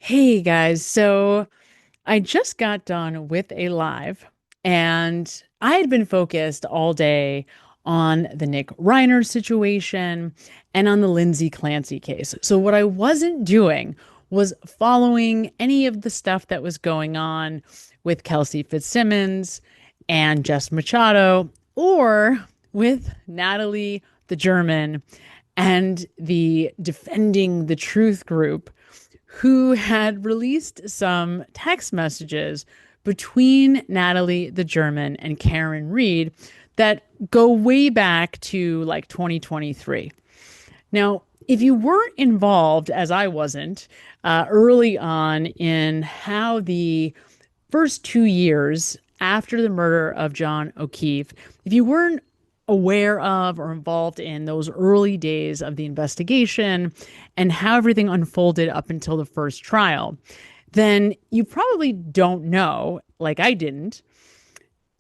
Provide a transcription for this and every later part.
Hey guys, so I just got done with a live and I had been focused all day on the Nick Reiner situation and on the Lyndsay CLANCY case. So what I wasn't doing was following any of the stuff that was going on with Kelsey Fitzsimmons and Jess Machado or with Natalie the German and the Defending the Truth group who had released some text messages between Natalie the German and Karen Reed that go way back to like 2023. Now, if you weren't involved, as I wasn't, early on in how the first 2 years after the murder of John O'Keefe, if you weren't aware of or involved in those early days of the investigation and how everything unfolded up until the first trial, then you probably don't know, like I didn't,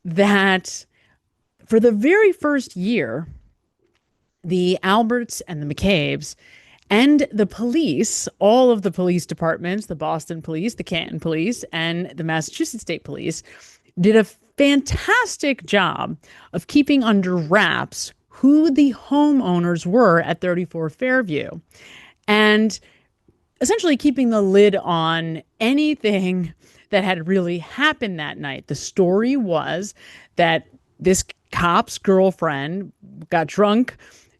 that for the very first year, the Alberts and the McCabe's and the police, all of the police departments, the Boston Police, the Canton Police, and the Massachusetts State Police, did a fantastic job of keeping under wraps who the homeowners were at 34 Fairview and essentially keeping the lid on anything that had really happened that night. The story was that this cop's girlfriend got drunk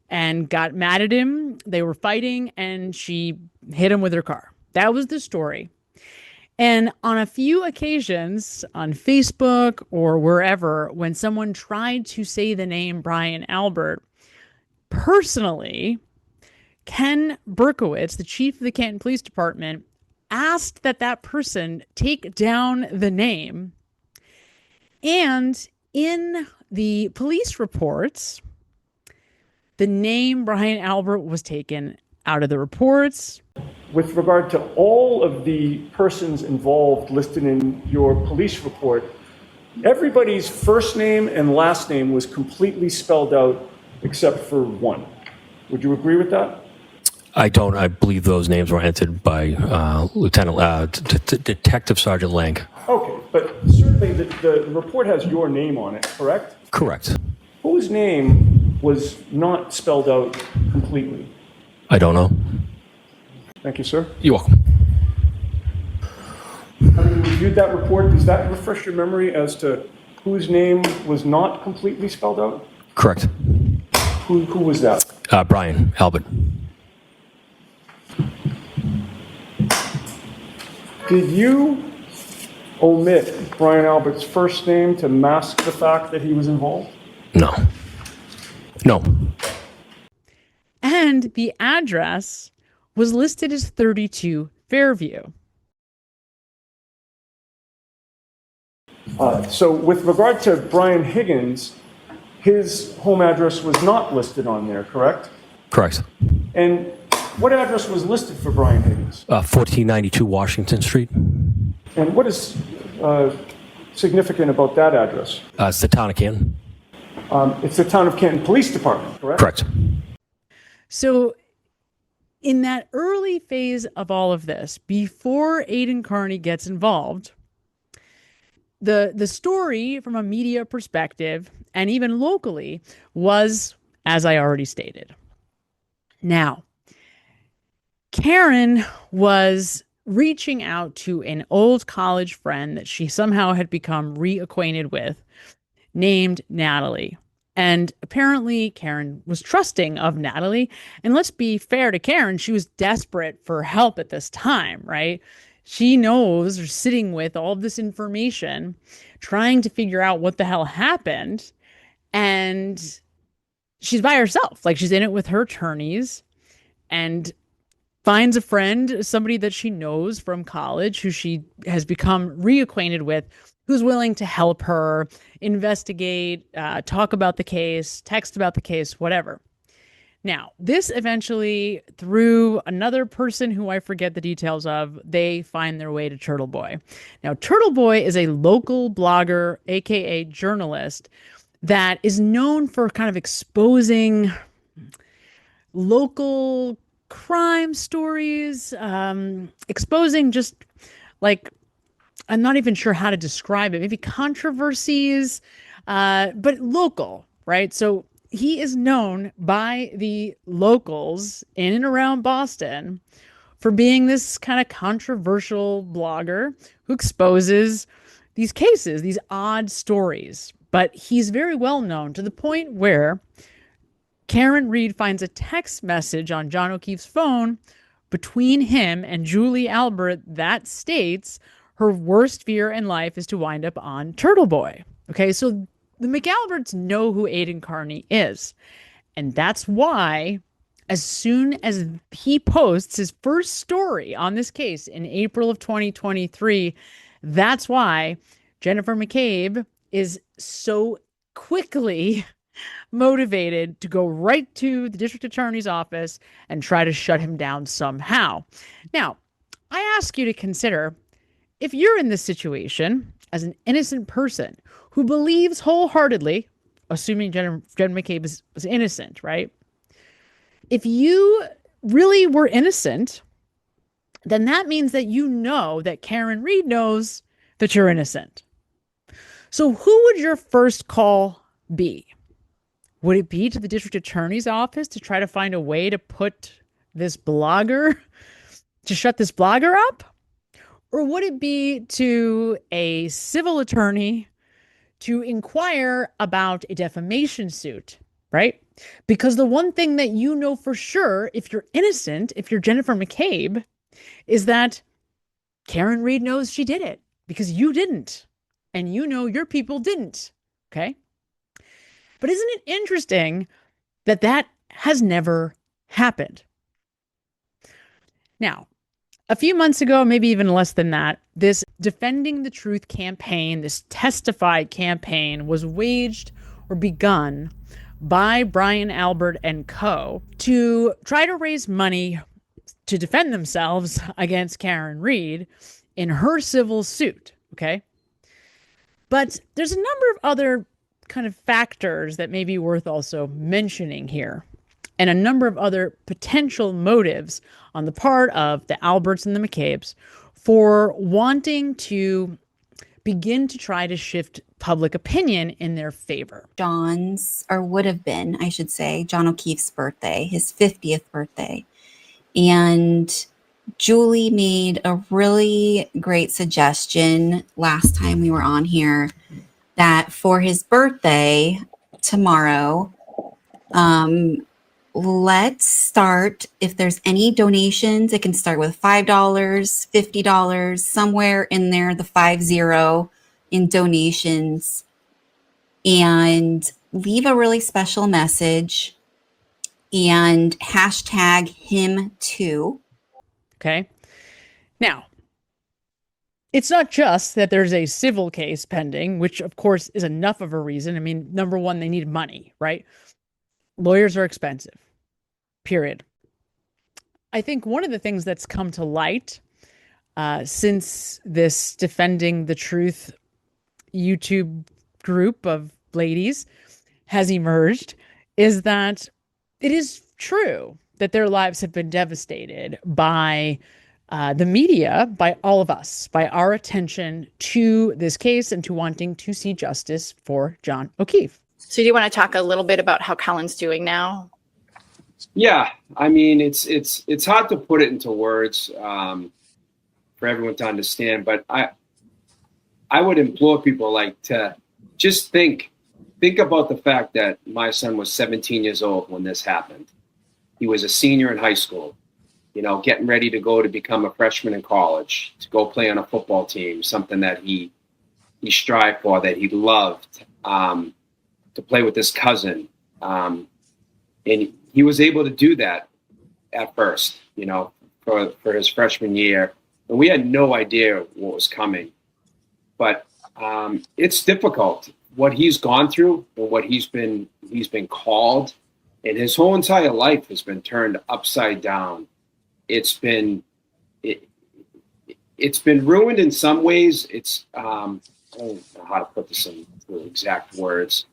and got mad at him. They were fighting and she hit him with her car. That was the story. And on a few occasions on Facebook or wherever, when someone tried to say the name Brian Albert, personally, Ken Berkowitz, the chief of the Canton Police Department, asked that that person take down the name. And in the police reports, the name Brian Albert was taken out of the reports. With regard to all of the persons involved listed in your police report, everybody's first name and last name was completely spelled out except for one. Would you agree with that? I don't. I believe those names were entered by Detective Sergeant Lang. Okay, but certainly the report has your name on it, correct? Correct. Whose name was not spelled out completely? I don't know. Thank you, sir. You're welcome. Having reviewed that report, does that refresh your memory as to whose name was not completely spelled out? Correct. Who was that? Brian Albert. Did you omit Brian Albert's first name to mask the fact that he was involved? No. No. And the address was listed as 32 Fairview. So with regard to Brian Higgins, his home address was not listed on there, correct? Correct. And what address was listed for Brian Higgins? 1492 Washington Street. And what is significant about that address? It's the town of Canton. It's the Town of Canton Police Department, correct? Correct. So in that early phase of all of this, before Aidan Carney gets involved, the story from a media perspective and even locally was, as I already stated. Now, Karen was reaching out to an old college friend that she somehow had become reacquainted with, named Natalie. And apparently Karen was trusting of Natalie. And let's be fair to Karen, she was desperate for help at this time, right? She knows or sitting with all of this information, trying to figure out what the hell happened. And she's by herself. Like she's in it with her attorneys and finds a friend, somebody that she knows from college who she has become reacquainted with, who's willing to help her investigate, talk about the case, text about the case, whatever. Now, this eventually, through another person who I forget the details of, they find their way to Turtleboy. Now, Turtleboy is a local blogger, aka journalist, that is known for kind of exposing local crime stories, exposing just like, I'm not even sure how to describe it, maybe controversies, but local, right? So he is known by the locals in and around Boston for being this kind of controversial blogger who exposes these cases, these odd stories. But he's very well known to the point where Karen Reed finds a text message on John O'Keefe's phone between him and Julie Albert that states her worst fear in life is to wind up on Turtleboy. Okay, so the McAlberts know who Aidan Carney is. And that's why, as soon as he posts his first story on this case in April of 2023, that's why Jennifer McCabe is so quickly motivated to go right to the district attorney's office and try to shut him down somehow. Now, I ask you to consider, if you're in this situation as an innocent person who believes wholeheartedly, assuming Jen McCabe was innocent, right? If you really were innocent, then that means that you know that Karen Reed knows that you're innocent. So who would your first call be? Would it be to the district attorney's office to try to find a way to put this blogger, to shut this blogger up? Or would it be to a civil attorney to inquire about a defamation suit, right? Because the one thing that you know for sure, if you're innocent, if you're Jennifer McCabe, is that Karen Reed knows she did it because you didn't. And you know your people didn't, okay? But isn't it interesting that that has never happened? Now, a few months ago, maybe even less than that, this Defending the Truth campaign, this Testify campaign, was waged or begun by Brian Albert and co. to try to raise money to defend themselves against Karen Reed in her civil suit, okay? But there's a number of other kind of factors that may be worth also mentioning here, and a number of other potential motives on the part of the Alberts and the McCabes for wanting to begin to try to shift public opinion in their favor. John's, or would have been, I should say, John O'Keefe's birthday, his 50th birthday. And Julie made a really great suggestion last time we were on here that for his birthday tomorrow, let's start, if there's any donations, it can start with $5, $50, somewhere in there, the 50 in donations, and leave a really special message and hashtag him too. Okay. Now, it's not just that there's a civil case pending, which of course is enough of a reason. I mean, number one, they need money, right? Lawyers are expensive, period. I think one of the things that's come to light since this Defending the Truth YouTube group of ladies has emerged is that it is true that their lives have been devastated by the media, by all of us, by our attention to this case and to wanting to see justice for John O'Keefe. So do you want to talk a little bit about how Colin's doing now? Yeah, I mean, it's hard to put it into words for everyone to understand, but I would implore people like to just think about the fact that my son was 17 years old when this happened. He was a senior in high school, you know, getting ready to go to become a freshman in college, to go play on a football team, something that he strived for, that he loved, to play with his cousin. And he was able to do that at first, you know, for his freshman year. And we had no idea what was coming. But it's difficult what he's gone through and what he's been called, and his whole entire life has been turned upside down. It's been ruined in some ways. It's I don't know how to put this in exact words.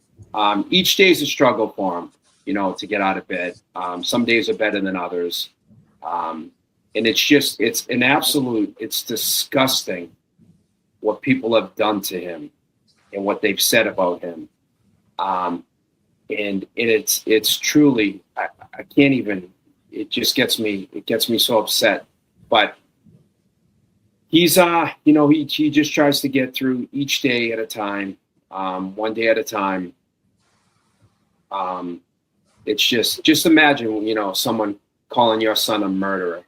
Each day is a struggle for him, you know, to get out of bed. Some days are better than others. And it's disgusting what people have done to him and what they've said about him. And it's truly, I can't even, it gets me so upset. But he's, he just tries to get through each day at a time, one day at a time. It's just imagine, someone calling your son a murderer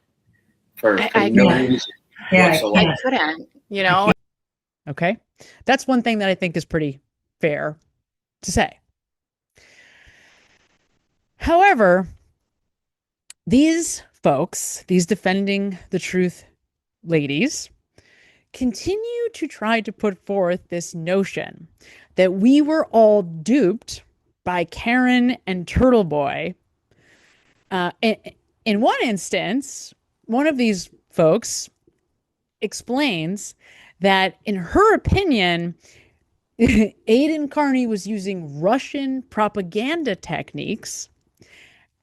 for no reason whatsoever. I couldn't, Okay. That's one thing that I think is pretty fair to say. However, these folks, these defending the truth ladies, continue to try to put forth this notion that we were all duped by Karen and Turtleboy. In one instance, one of these folks explains that, in her opinion, Aidan Carney was using Russian propaganda techniques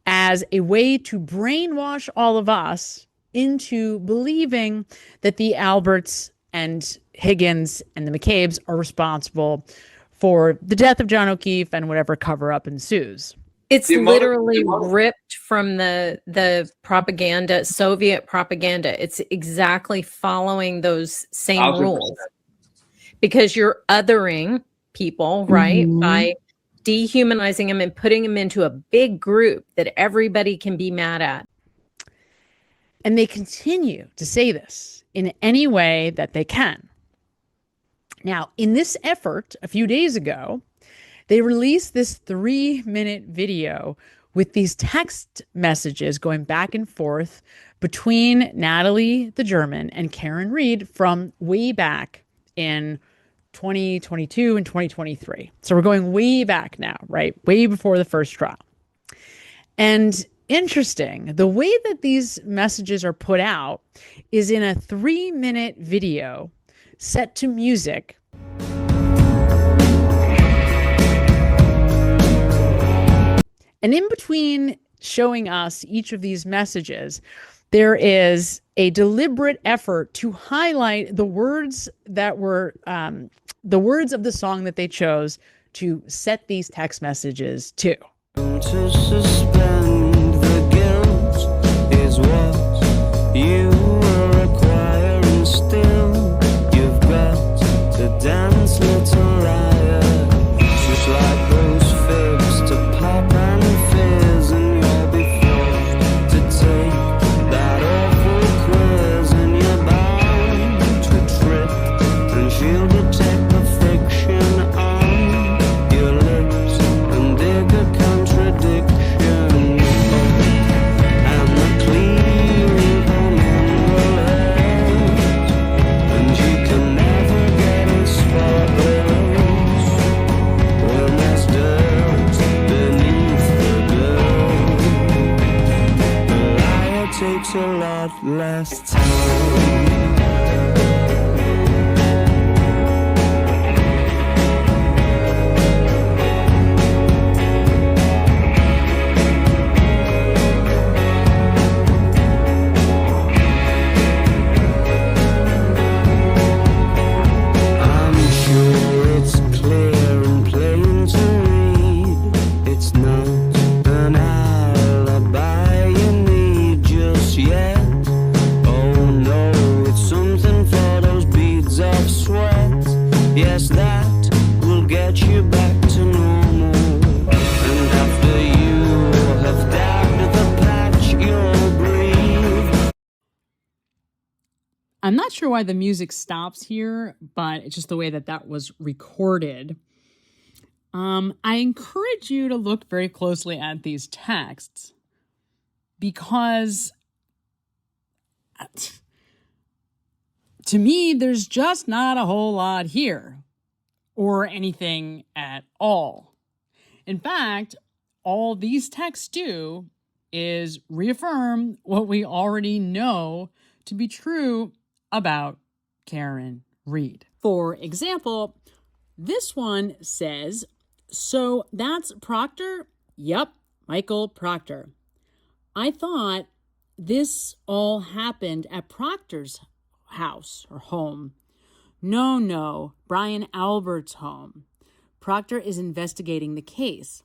as a way to brainwash all of us into believing that the Alberts and Higgins and the McCabe's are responsible for the death of John O'Keefe and whatever cover-up ensues. It's literally ripped from the propaganda, Soviet propaganda. It's exactly following those same 1,000%. rules. Because you're othering people, right? Mm-hmm. By dehumanizing them and putting them into a big group that everybody can be mad at. And they continue to say this in any way that they can. Now, in this effort, a few days ago, they released this 3-minute video with these text messages going back and forth between Natalie, the German, and Karen Reed from way back in 2022 and 2023. So we're going way back now, right? Way before the first trial. And interesting, the way that these messages are put out is in a 3-minute video set to music. And in between showing us each of these messages, there is a deliberate effort to highlight the words that were the words of the song that they chose to set these text messages to. To suspend the guilt is what you are requiring still. You've got to dance, little riot. Just like those fibs to pop and fizz, and you'll be forced to take that awful quiz, and you're bound to trip, and she'll detect the friction on your lips and dig a contradiction, and the cleaning coming will hurt, and you can never get it spotless when there's dirt beneath the dirt. The liar takes a lot less time. I'm sure it's clear and plain to read. It's not an alibi you need just yet. Oh no, it's something for those beads of sweat. Yes, that will get you back to normal. And after you have dabbed the patch, you'll breathe. I'm not sure why the music stops here, but it's just the way that that was recorded. I encourage you to look very closely at these texts because to me, there's just not a whole lot here or anything at all. In fact, all these texts do is reaffirm what we already know to be true about Karen Reed. For example, this one says, "So that's Proctor? Yep, Michael Proctor. I thought this all happened at Proctor's house or home. No, Brian Albert's home. Proctor is investigating the case.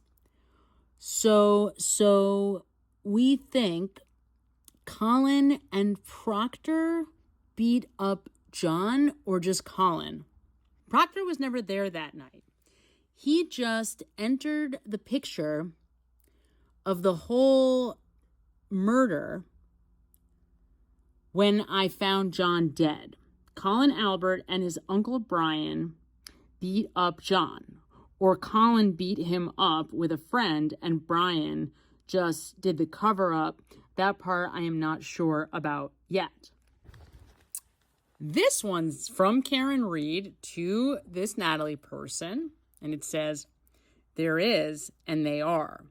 So we think Colin and Proctor beat up John or just Colin. Proctor was never there that night. He just entered the picture of the whole murder when I found John dead. Colin Albert and his uncle Brian beat up John, or Colin beat him up with a friend and Brian just did the cover up. That part I am not sure about yet. This one's from Karen Reed to this Natalie person, and it says, there is, and they are.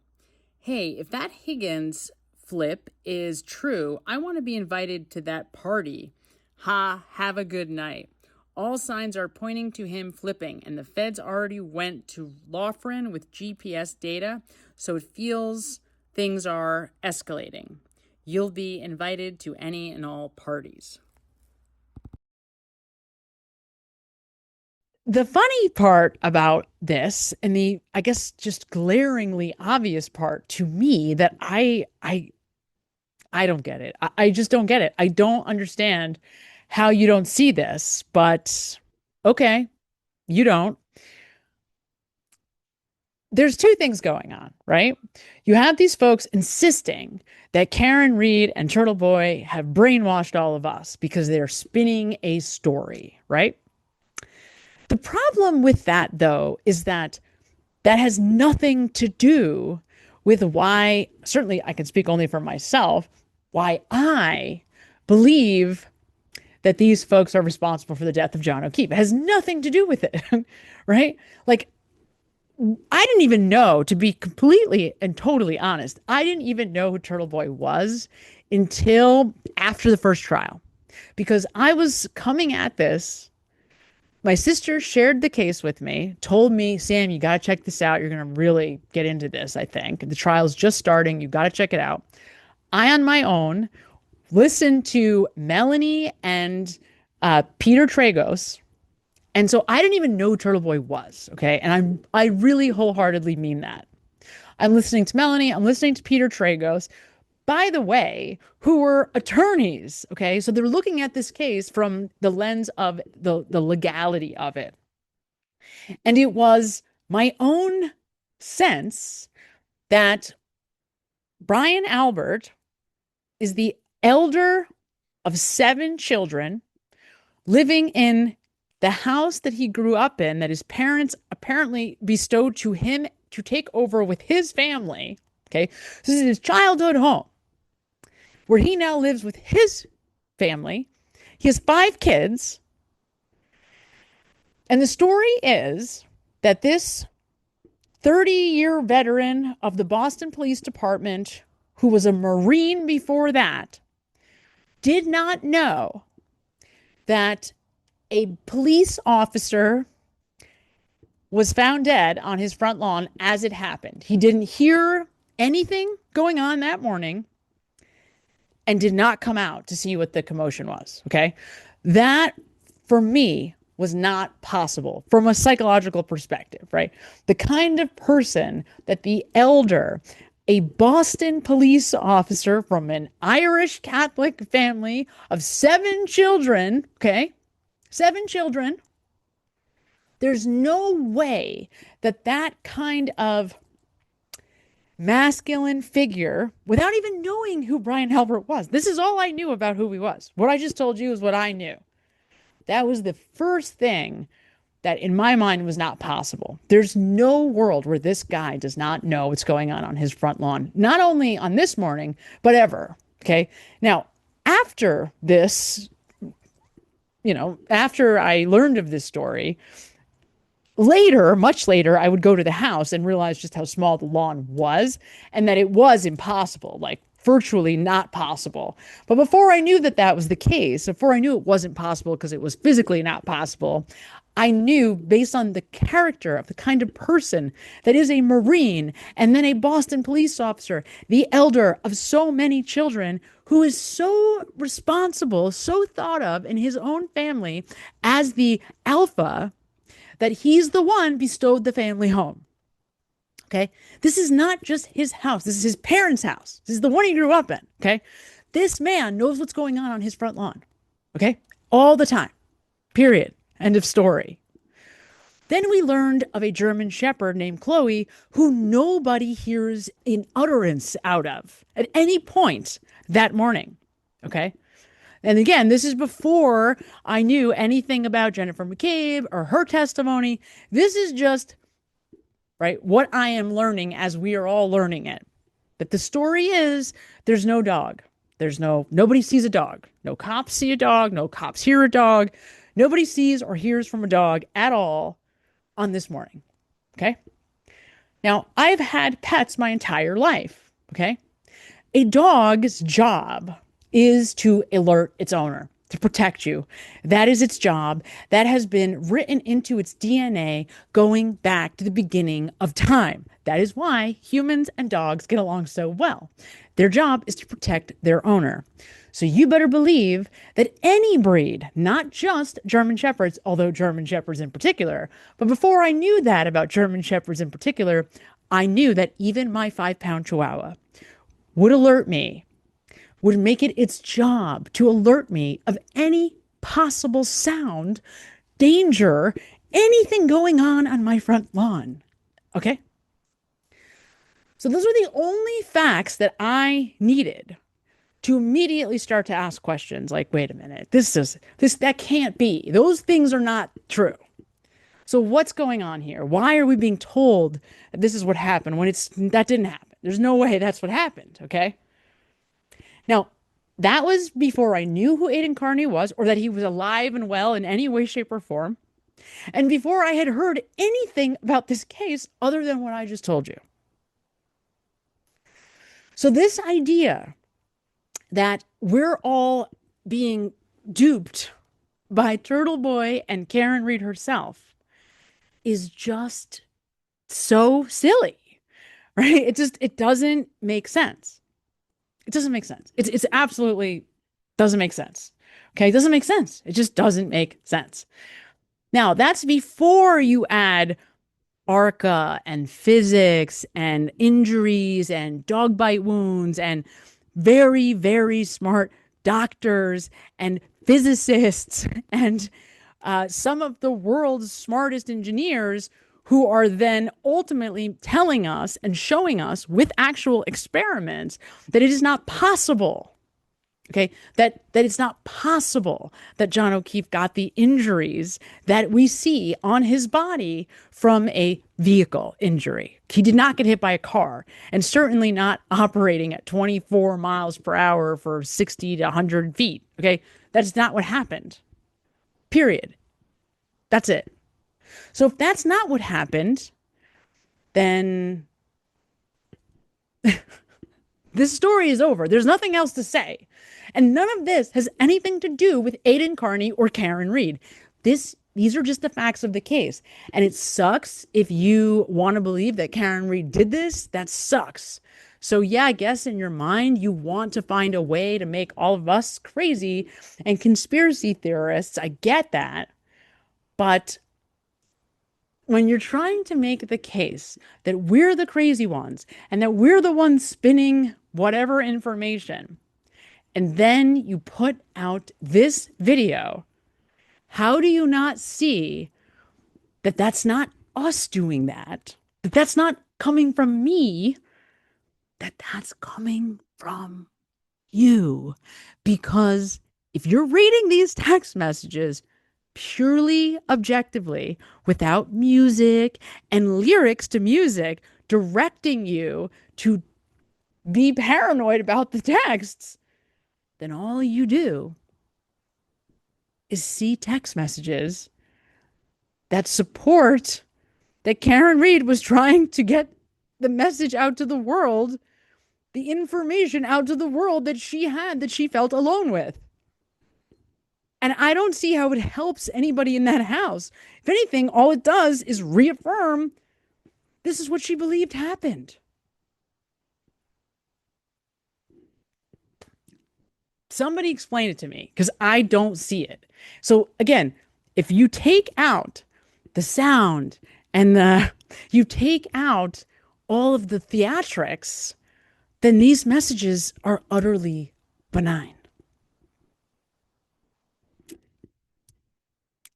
Hey, if that Higgins flip is true, I want to be invited to that party. Ha, have a good night. All signs are pointing to him flipping, and the feds already went to Loughran with GPS data, so it feels things are escalating. You'll be invited to any and all parties. The funny part about this, and the, I guess, just glaringly obvious part to me that I don't get it. I just don't get it. I don't understand how you don't see this, but okay, you don't. There's two things going on, right? You have these folks insisting that Karen Reed and Turtleboy have brainwashed all of us because they're spinning a story, right? The problem with that, though, is that that has nothing to do with why, certainly I can speak only for myself, why I believe that these folks are responsible for the death of John O'Keefe. It has nothing to do with it, right? Like, I didn't even know, to be completely and totally honest, I didn't even know who Turtleboy was until after the first trial, because I was coming at this. My sister shared the case with me, told me, Sam, you got to check this out. You're going to really get into this, I think. The trial's just starting. You got to check it out. I, on my own, listened to Melanie and Peter Tragos. And so I didn't even know who Turtleboy was, okay? And I really wholeheartedly mean that. I'm listening to Melanie. I'm listening to Peter Tragos, by the way, who were attorneys, okay? So they're looking at this case from the lens of the legality of it. And it was my own sense that Brian Albert is the elder of 7 children living in the house that he grew up in, that his parents apparently bestowed to him to take over with his family, okay? So this is his childhood home, where he now lives with his family. He has 5 kids. And the story is that this 30-year veteran of the Boston Police Department, who was a Marine before that, did not know that a police officer was found dead on his front lawn as it happened. He didn't hear anything going on that morning and did not come out to see what the commotion was, okay? That, for me, was not possible from a psychological perspective, right? The kind of person that the elder, a Boston police officer from an Irish Catholic family of 7 children, okay? 7 children. There's no way that that kind of masculine figure, without even knowing who Brian Albert was. This is all I knew about who he was. What I just told you is what I knew. That was the first thing that in my mind was not possible. There's no world where this guy does not know what's going on his front lawn, not only on this morning, but ever. Okay. Now, after this, after I learned of this story, later, much later, I would go to the house and realize just how small the lawn was and that it was impossible, like virtually not possible. But before I knew that that was the case, before I knew it wasn't possible because it was physically not possible, I knew based on the character of the kind of person that is a Marine and then a Boston police officer, the elder of so many children, who is so responsible, so thought of in his own family as the alpha, that he's the one bestowed the family home. Okay. This is not just his house. This is his parents' house. This is the one he grew up in. Okay. This man knows what's going on his front lawn. Okay. All the time. Period. End of story. Then we learned of a German shepherd named Chloe who nobody hears an utterance out of at any point that morning. Okay. And again, this is before I knew anything about Jennifer McCabe or her testimony. This is just right? What I am learning as we are all learning it. That the story is there's no dog. Nobody sees a dog. No cops see a dog. No cops hear a dog. Nobody sees or hears from a dog at all on this morning. Okay. Now, I've had pets my entire life. Okay. A dog's job is to alert its owner, to protect you. That is its job. That has been written into its DNA going back to the beginning of time. That is why humans and dogs get along so well. Their job is to protect their owner. So you better believe that any breed, not just German Shepherds, although German Shepherds in particular, but before I knew that about German Shepherds in particular, I knew that even my 5-pound Chihuahua would alert me, would make it its job to alert me of any possible sound, danger, anything going on my front lawn. Okay? So those were the only facts that I needed to immediately start to ask questions like, wait a minute, that can't be. Those things are not true. So what's going on here? Why are we being told that this is what happened when that didn't happen? There's no way that's what happened, okay? Now, that was before I knew who Aiden Carney was or that he was alive and well in any way, shape, or form. And before I had heard anything about this case other than what I just told you. So this idea that we're all being duped by Turtleboy and Karen Reed herself is just so silly, right? It doesn't make sense. It doesn't make sense. It's absolutely doesn't make sense. Okay, it doesn't make sense. It just doesn't make sense. Now, that's before you add ARCA and physics and injuries and dog bite wounds and very, very smart doctors and physicists and some of the world's smartest engineers who are then ultimately telling us and showing us with actual experiments that it is not possible, okay, that it's not possible that John O'Keefe got the injuries that we see on his body from a vehicle injury. He did not get hit by a car, and certainly not operating at 24 miles per hour for 60 to 100 feet, okay? That's not what happened, period. That's it. So if that's not what happened, then this story is over. There's nothing else to say. And none of this has anything to do with Aiden Carney or Karen Reed. These are just the facts of the case. And it sucks if you want to believe that Karen Reed did this. That sucks. So yeah, I guess in your mind, you want to find a way to make all of us crazy and conspiracy theorists. I get that. But when you're trying to make the case that we're the crazy ones and that we're the ones spinning whatever information, and then you put out this video, how do you not see that that's not us doing that? That that's not coming from me, that's coming from you? Because if you're reading these text messages purely objectively, without music and lyrics to music directing you to be paranoid about the texts, then all you do is see text messages that support that Karen Reed was trying to get the message out to the world the information out to the world that she felt alone with. And I don't see how it helps anybody in that house. If anything, all it does is reaffirm this is what she believed happened. Somebody explain it to me, because I don't see it. So again, if you take out the sound and you take out all of the theatrics, then these messages are utterly benign.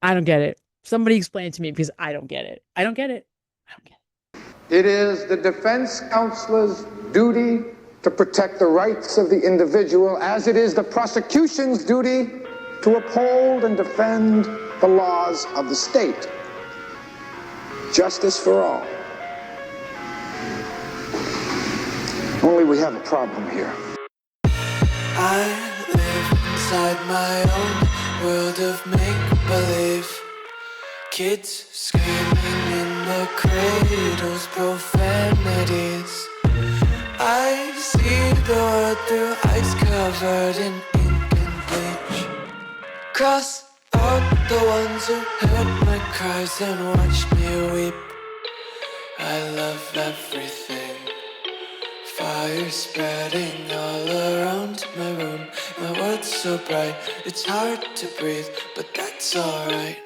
I don't get it. Somebody explain it to me, because I don't get it. I don't get it. I don't get it. It is the defense counselor's duty to protect the rights of the individual, as it is the prosecution's duty to uphold and defend the laws of the state. Justice for all. Only we have a problem here. I live inside my own world of make-believe. Kids screaming in the cradles, profanities. I see the world through ice covered in ink and bleach. Cross out the ones who heard my cries and watched me weep. I love everything. Fire spreading all around my room. My world's so bright, it's hard to breathe, but that's alright.